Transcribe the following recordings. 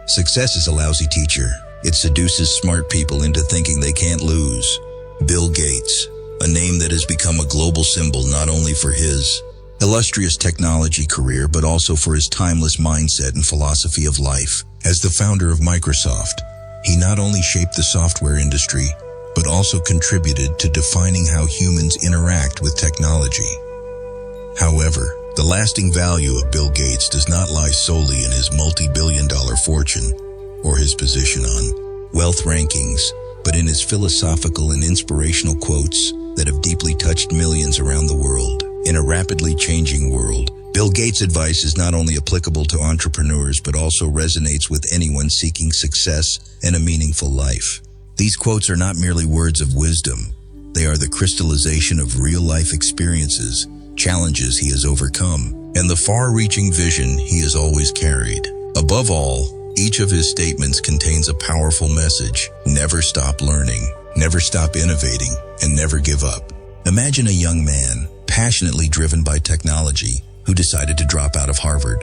Success is a lousy teacher. It seduces smart people into thinking they can't lose. Bill Gates, a name that has become a global symbol not only for his illustrious technology career, but also for his timeless mindset and philosophy of life. As the founder of Microsoft, he not only shaped the software industry, but also contributed to defining how humans interact with technology. However, the lasting value of Bill Gates does not lie solely in his multi-billion-dollar fortune or his position on wealth rankings, but in his philosophical and inspirational quotes that have deeply touched millions around the world. In a rapidly changing world, Bill Gates' advice is not only applicable to entrepreneurs, but also resonates with anyone seeking success and a meaningful life. These quotes are not merely words of wisdom. They are the crystallization of real-life experiences, challenges he has overcome, and the far-reaching vision he has always carried. Above all, each of his statements contains a powerful message: never stop learning, never stop innovating, and never give up. Imagine a young man, passionately driven by technology, who decided to drop out of Harvard,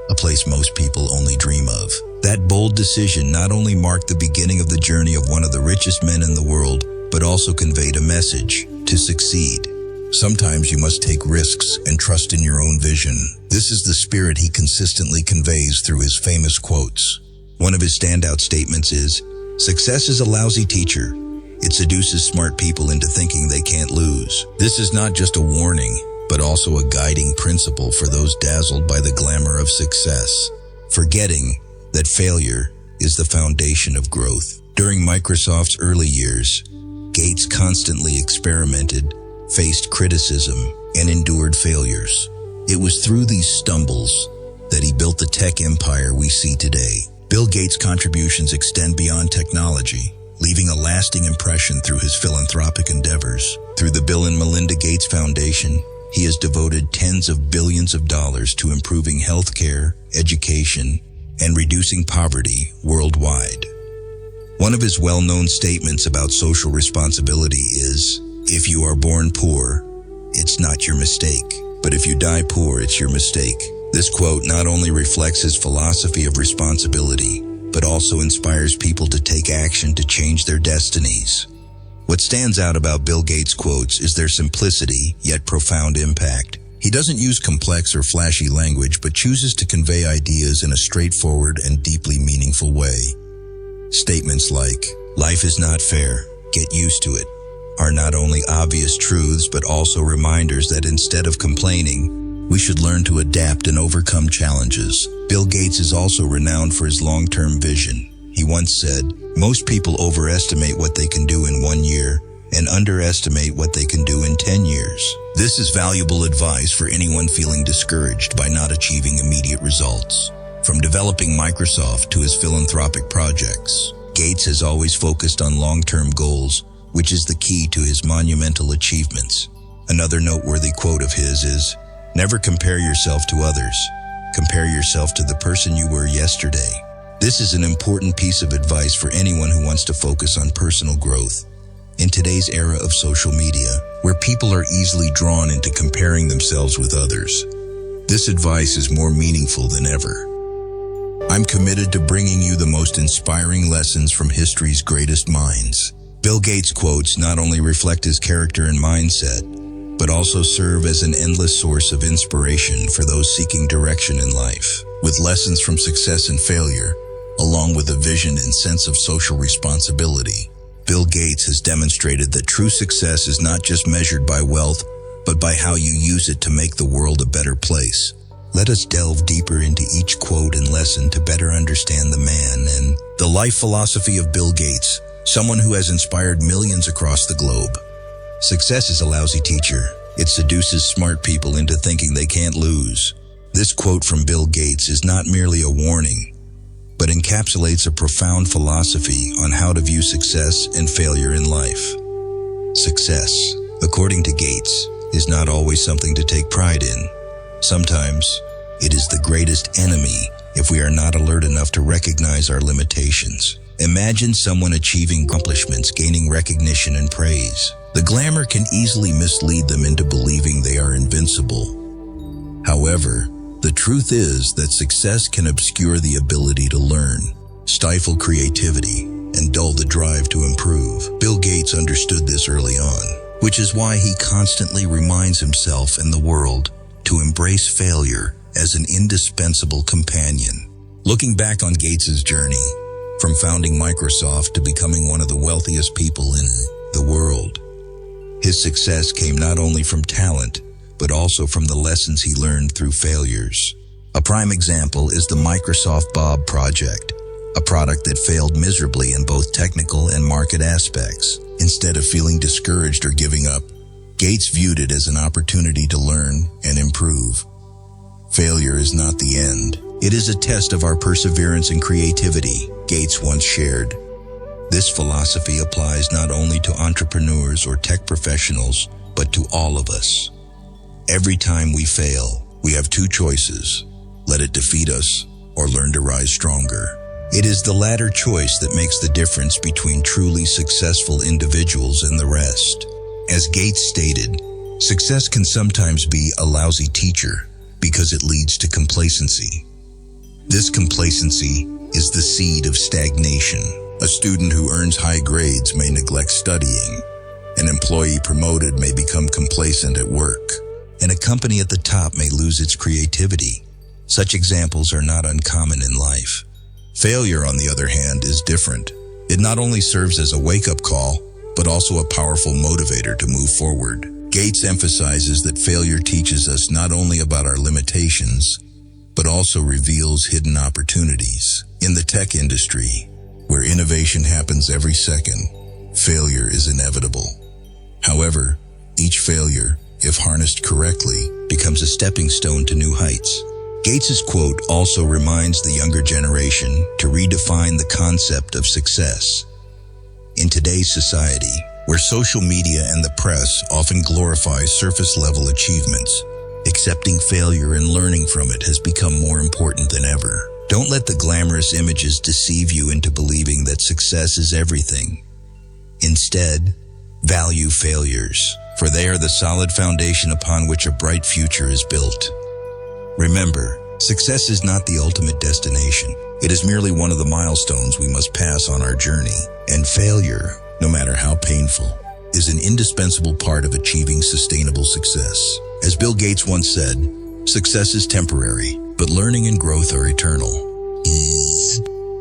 a place most people only dream of. That bold decision not only marked the beginning of the journey of one of the richest men in the world, but also conveyed a message: to succeed, sometimes you must take risks and trust in your own vision. This is the spirit he consistently conveys through his famous quotes. One of his standout statements is, "Success is a lousy teacher. It seduces smart people into thinking they can't lose." This is not just a warning, but also a guiding principle for those dazzled by the glamour of success, forgetting that failure is the foundation of growth. During Microsoft's early years, Gates constantly experimented, faced criticism, and endured failures. It was through these stumbles that he built the tech empire we see today. Bill Gates' contributions extend beyond technology, leaving a lasting impression through his philanthropic endeavors. Through the Bill and Melinda Gates Foundation, he has devoted tens of billions of dollars to improving healthcare, education, and reducing poverty worldwide. One of his well-known statements about social responsibility is, "If you are born poor, it's not your mistake. But if you die poor, it's your mistake." This quote not only reflects his philosophy of responsibility, but also inspires people to take action to change their destinies. What stands out about Bill Gates' quotes is their simplicity, yet profound impact. He doesn't use complex or flashy language, but chooses to convey ideas in a straightforward and deeply meaningful way. Statements like, "Life is not fair, get used to it," are not only obvious truths, but also reminders that instead of complaining, we should learn to adapt and overcome challenges. Bill Gates is also renowned for his long-term vision. He once said, "Most people overestimate what they can do in 1 year and underestimate what they can do in 10 years. This is valuable advice for anyone feeling discouraged by not achieving immediate results. From developing Microsoft to his philanthropic projects, Gates has always focused on long-term goals, which is the key to his monumental achievements. Another noteworthy quote of his is, "Never compare yourself to others. Compare yourself to the person you were yesterday." This is an important piece of advice for anyone who wants to focus on personal growth. In today's era of social media, where people are easily drawn into comparing themselves with others, this advice is more meaningful than ever. I'm committed to bringing you the most inspiring lessons from history's greatest minds. Bill Gates' quotes not only reflect his character and mindset, but also serve as an endless source of inspiration for those seeking direction in life. With lessons from success and failure, along with a vision and sense of social responsibility, Bill Gates has demonstrated that true success is not just measured by wealth, but by how you use it to make the world a better place. Let us delve deeper into each quote and lesson to better understand the man and the life philosophy of Bill Gates, someone who has inspired millions across the globe. Success is a lousy teacher. It seduces smart people into thinking they can't lose. This quote from Bill Gates is not merely a warning, but encapsulates a profound philosophy on how to view success and failure in life. Success, according to Gates, is not always something to take pride in. Sometimes, it is the greatest enemy if we are not alert enough to recognize our limitations. Imagine someone achieving accomplishments, gaining recognition and praise. The glamour can easily mislead them into believing they are invincible. However, the truth is that success can obscure the ability to learn, stifle creativity, and dull the drive to improve. Bill Gates understood this early on, which is why he constantly reminds himself and the world to embrace failure as an indispensable companion. Looking back on Gates's journey, from founding Microsoft to becoming one of the wealthiest people in the world, his success came not only from talent, but also from the lessons he learned through failures. A prime example is the Microsoft Bob project, a product that failed miserably in both technical and market aspects. Instead of feeling discouraged or giving up, Gates viewed it as an opportunity to learn and improve. Failure is not the end. It is a test of our perseverance and creativity, Gates once shared. This philosophy applies not only to entrepreneurs or tech professionals, but to all of us. Every time we fail, we have two choices: let it defeat us or learn to rise stronger. It is the latter choice that makes the difference between truly successful individuals and the rest. As Gates stated, success can sometimes be a lousy teacher because it leads to complacency. This complacency is the seed of stagnation. A student who earns high grades may neglect studying. An employee promoted may become complacent at work, and a company at the top may lose its creativity. Such examples are not uncommon in life. Failure, on the other hand, is different. It not only serves as a wake-up call, but also a powerful motivator to move forward. Gates emphasizes that failure teaches us not only about our limitations, but also reveals hidden opportunities. In the tech industry, where innovation happens every second, failure is inevitable. However, each failure, if harnessed correctly, becomes a stepping stone to new heights. Gates's quote also reminds the younger generation to redefine the concept of success. In today's society, where social media and the press often glorify surface-level achievements, accepting failure and learning from it has become more important than ever. Don't let the glamorous images deceive you into believing that success is everything. Instead, value failures, for they are the solid foundation upon which a bright future is built. Remember, success is not the ultimate destination. It is merely one of the milestones we must pass on our journey. And failure, no matter how painful, is an indispensable part of achieving sustainable success. As Bill Gates once said, success is temporary, but learning and growth are eternal.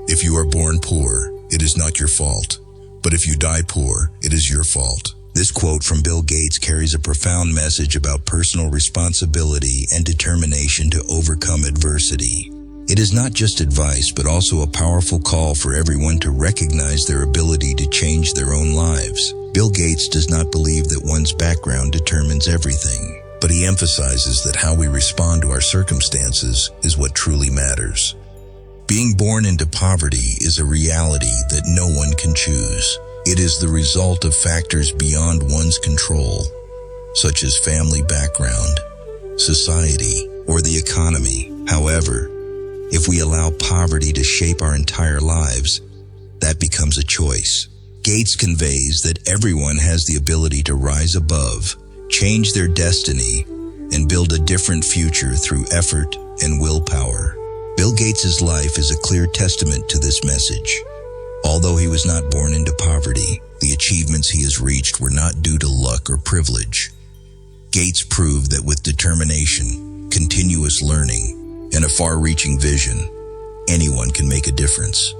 If you are born poor, it is not your fault. But if you die poor, it is your fault. This quote from Bill Gates carries a profound message about personal responsibility and determination to overcome adversity. It is not just advice, but also a powerful call for everyone to recognize their ability to change their own lives. Bill Gates does not believe that one's background determines everything, but he emphasizes that how we respond to our circumstances is what truly matters. Being born into poverty is a reality that no one can choose. It is the result of factors beyond one's control, such as family background, society, or the economy. However, if we allow poverty to shape our entire lives, that becomes a choice. Gates conveys that everyone has the ability to rise above, change their destiny, and build a different future through effort and willpower. Bill Gates' life is a clear testament to this message. Although he was not born into poverty, the achievements he has reached were not due to luck or privilege. Gates proved that with determination, continuous learning, and a far-reaching vision, anyone can make a difference.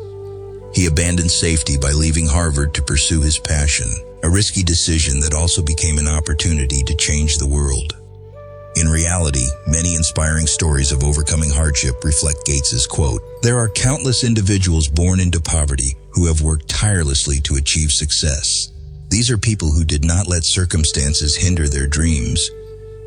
He abandoned safety by leaving Harvard to pursue his passion, a risky decision that also became an opportunity to change the world. In reality, many inspiring stories of overcoming hardship reflect Gates's quote. There are countless individuals born into poverty who have worked tirelessly to achieve success. These are people who did not let circumstances hinder their dreams,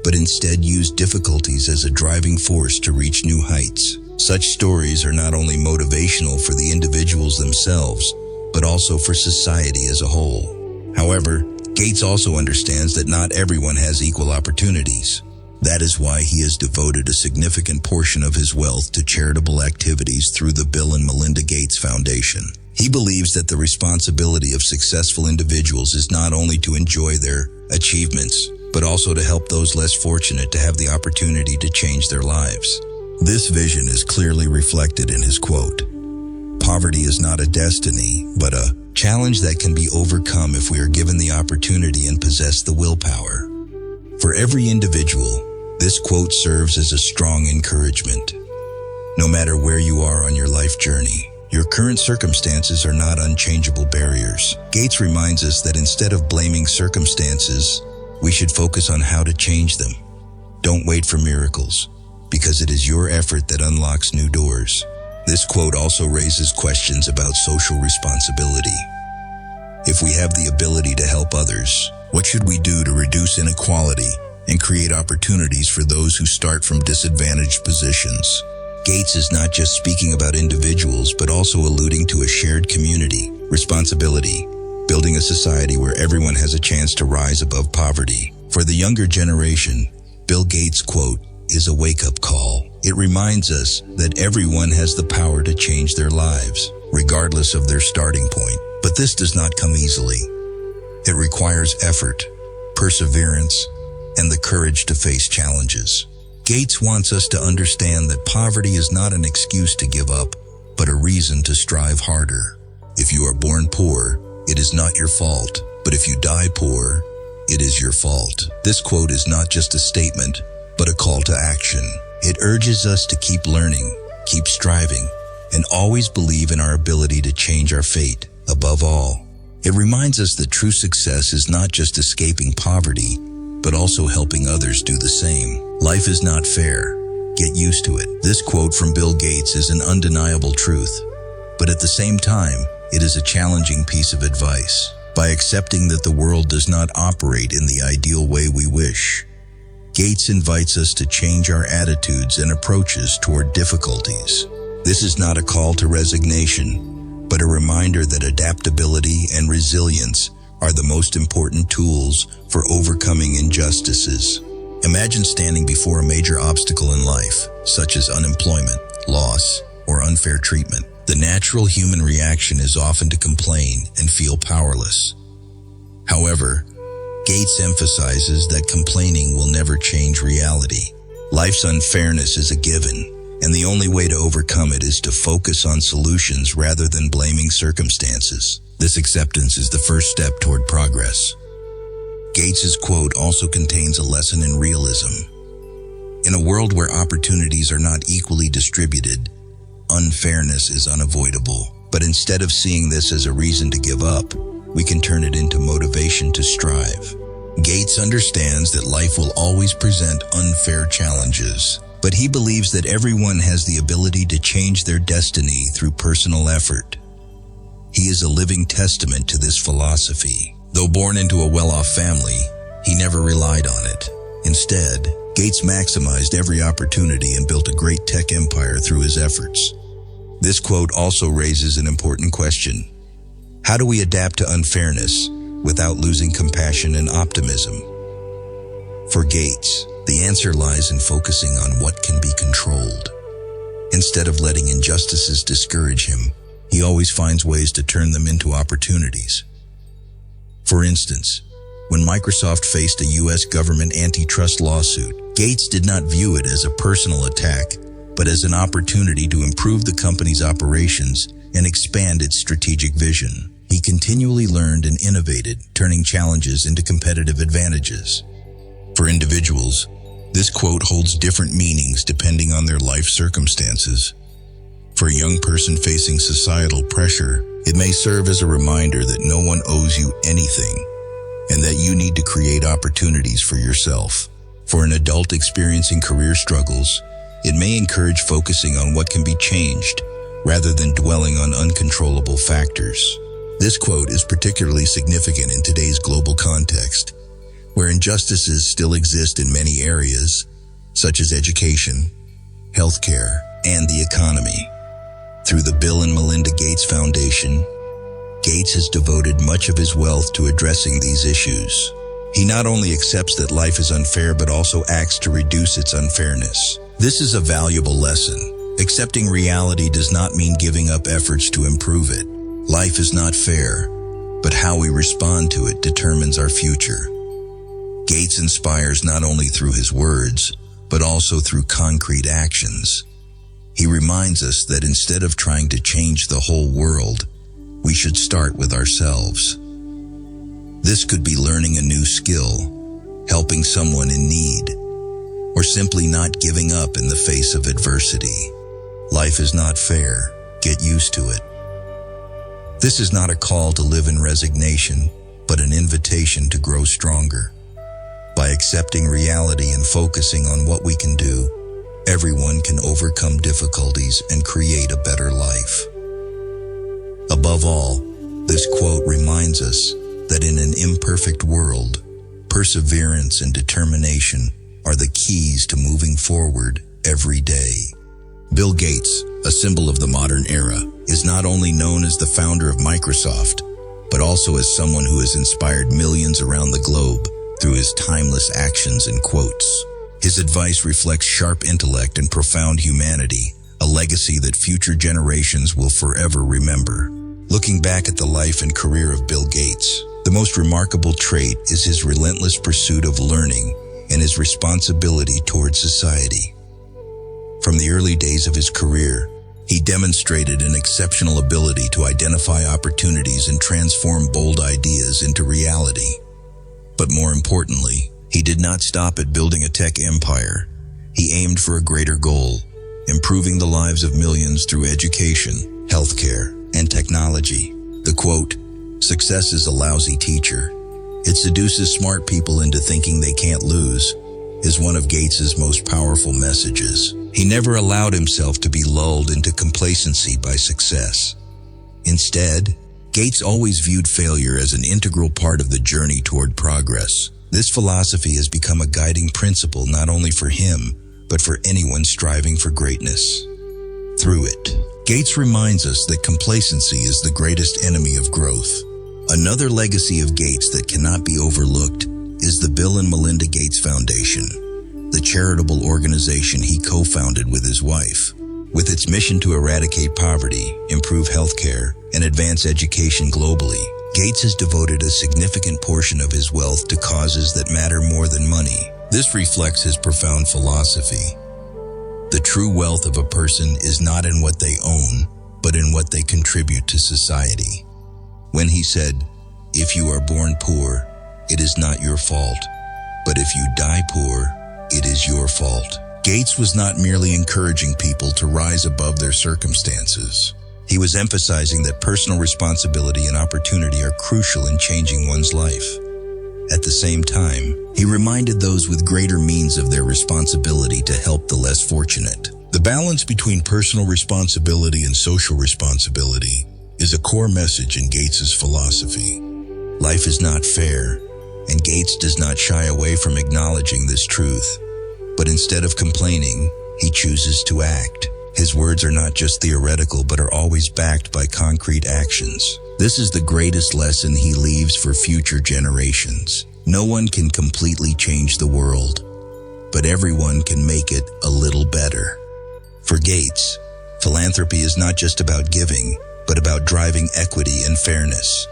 but instead used difficulties as a driving force to reach new heights. Such stories are not only motivational for the individuals themselves, but also for society as a whole. However, Gates also understands that not everyone has equal opportunities. That is why he has devoted a significant portion of his wealth to charitable activities through the Bill and Melinda Gates Foundation. He believes that the responsibility of successful individuals is not only to enjoy their achievements, but also to help those less fortunate to have the opportunity to change their lives. This vision is clearly reflected in his quote. poverty is not a destiny, but a challenge that can be overcome if we are given the opportunity and possess the willpower. For every individual, this quote serves as a strong encouragement. No matter where you are on your life journey, your current circumstances are not unchangeable barriers. Gates reminds us that instead of blaming circumstances, we should focus on how to change them. Don't wait for miracles, because it is your effort that unlocks new doors. This quote also raises questions about social responsibility. If we have the ability to help others, what should we do to reduce inequality and create opportunities for those who start from disadvantaged positions? Gates is not just speaking about individuals, but also alluding to a shared community responsibility, building a society where everyone has a chance to rise above poverty. For the younger generation, Bill Gates' quote is a wake-up call. It reminds us that everyone has the power to change their lives, regardless of their starting point. But this does not come easily. It requires effort, perseverance, and the courage to face challenges. Gates wants us to understand that poverty is not an excuse to give up, but a reason to strive harder. If you are born poor, it is not your fault, but if you die poor, it is your fault. This quote is not just a statement, but a call to action. It urges us to keep learning, keep striving, and always believe in our ability to change our fate. Above all, it reminds us that true success is not just escaping poverty, but also helping others do the same. Life is not fair. Get used to it. This quote from Bill Gates is an undeniable truth, but at the same time, it is a challenging piece of advice. By accepting that the world does not operate in the ideal way we wish, Gates invites us to change our attitudes and approaches toward difficulties. This is not a call to resignation, but a reminder that adaptability and resilience are the most important tools for overcoming injustices. Imagine standing before a major obstacle in life, such as unemployment, loss, or unfair treatment. The natural human reaction is often to complain and feel powerless. However, Gates emphasizes that complaining will never change reality. Life's unfairness is a given, and the only way to overcome it is to focus on solutions rather than blaming circumstances. This acceptance is the first step toward progress. Gates's quote also contains a lesson in realism. In a world where opportunities are not equally distributed, unfairness is unavoidable. But instead of seeing this as a reason to give up, we can turn it into motivation to strive. Gates understands that life will always present unfair challenges, but he believes that everyone has the ability to change their destiny through personal effort. He is a living testament to this philosophy. Though born into a well-off family, he never relied on it. Instead, Gates maximized every opportunity and built a great tech empire through his efforts. This quote also raises an important question. How do we adapt to unfairness without losing compassion and optimism? For Gates, the answer lies in focusing on what can be controlled. Instead of letting injustices discourage him, he always finds ways to turn them into opportunities. For instance, when Microsoft faced a U.S. government antitrust lawsuit, Gates did not view it as a personal attack, but as an opportunity to improve the company's operations and expand its strategic vision. He continually learned and innovated, turning challenges into competitive advantages. For individuals, this quote holds different meanings depending on their life circumstances. For a young person facing societal pressure, it may serve as a reminder that no one owes you anything and that you need to create opportunities for yourself. For an adult experiencing career struggles, it may encourage focusing on what can be changed rather than dwelling on uncontrollable factors. This quote is particularly significant in today's global context, where injustices still exist in many areas, such as education, healthcare, and the economy. Through the Bill and Melinda Gates Foundation, Gates has devoted much of his wealth to addressing these issues. He not only accepts that life is unfair, but also acts to reduce its unfairness. This is a valuable lesson. Accepting reality does not mean giving up efforts to improve it. Life is not fair, but how we respond to it determines our future. Gates inspires not only through his words, but also through concrete actions. He reminds us that instead of trying to change the whole world, we should start with ourselves. This could be learning a new skill, helping someone in need, or simply not giving up in the face of adversity. Life is not fair. Get used to it. This is not a call to live in resignation, but an invitation to grow stronger. By accepting reality and focusing on what we can do, everyone can overcome difficulties and create a better life. Above all, this quote reminds us that in an imperfect world, perseverance and determination are the keys to moving forward every day. Bill Gates, a symbol of the modern era, is not only known as the founder of Microsoft, but also as someone who has inspired millions around the globe through his timeless actions and quotes. His advice reflects sharp intellect and profound humanity, a legacy that future generations will forever remember. Looking back at the life and career of Bill Gates, the most remarkable trait is his relentless pursuit of learning and his responsibility towards society. From the early days of his career, he demonstrated an exceptional ability to identify opportunities and transform bold ideas into reality. But more importantly, he did not stop at building a tech empire. He aimed for a greater goal, improving the lives of millions through education, healthcare, and technology. The quote, "Success is a lousy teacher. It seduces smart people into thinking they can't lose," is one of Gates's most powerful messages. He never allowed himself to be lulled into complacency by success. Instead, Gates always viewed failure as an integral part of the journey toward progress. This philosophy has become a guiding principle not only for him, but for anyone striving for greatness. Through it, Gates reminds us that complacency is the greatest enemy of growth. Another legacy of Gates that cannot be overlooked is the Bill and Melinda Gates Foundation, the charitable organization he co-founded with his wife. With its mission to eradicate poverty, improve healthcare, and advance education globally, Gates has devoted a significant portion of his wealth to causes that matter more than money. This reflects his profound philosophy. The true wealth of a person is not in what they own, but in what they contribute to society. When he said, "If you are born poor, it is not your fault, but if you die poor, it is your fault." Gates was not merely encouraging people to rise above their circumstances. He was emphasizing that personal responsibility and opportunity are crucial in changing one's life. At the same time, he reminded those with greater means of their responsibility to help the less fortunate. The balance between personal responsibility and social responsibility is a core message in Gates's philosophy. Life is not fair, and Gates does not shy away from acknowledging this truth. But instead of complaining, he chooses to act. His words are not just theoretical, but are always backed by concrete actions. This is the greatest lesson he leaves for future generations. No one can completely change the world, but everyone can make it a little better. For Gates, philanthropy is not just about giving, but about driving equity and fairness.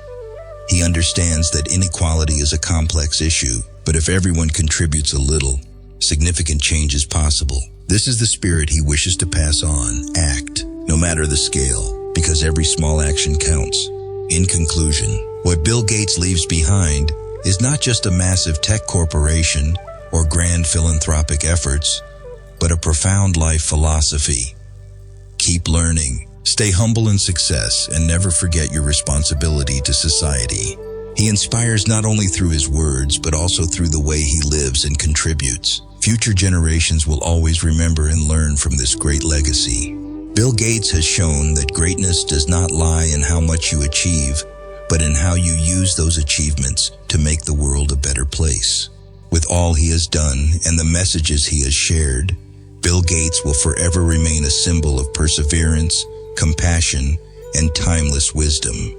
He understands that inequality is a complex issue, but if everyone contributes a little, significant change is possible. This is the spirit he wishes to pass on. Act, no matter the scale, because every small action counts. In conclusion, what Bill Gates leaves behind is not just a massive tech corporation or grand philanthropic efforts, but a profound life philosophy. Keep learning, stay humble in success, and never forget your responsibility to society. He inspires not only through his words, but also through the way he lives and contributes. Future generations will always remember and learn from this great legacy. Bill Gates has shown that greatness does not lie in how much you achieve, but in how you use those achievements to make the world a better place. With all he has done and the messages he has shared, Bill Gates will forever remain a symbol of perseverance, compassion, and timeless wisdom.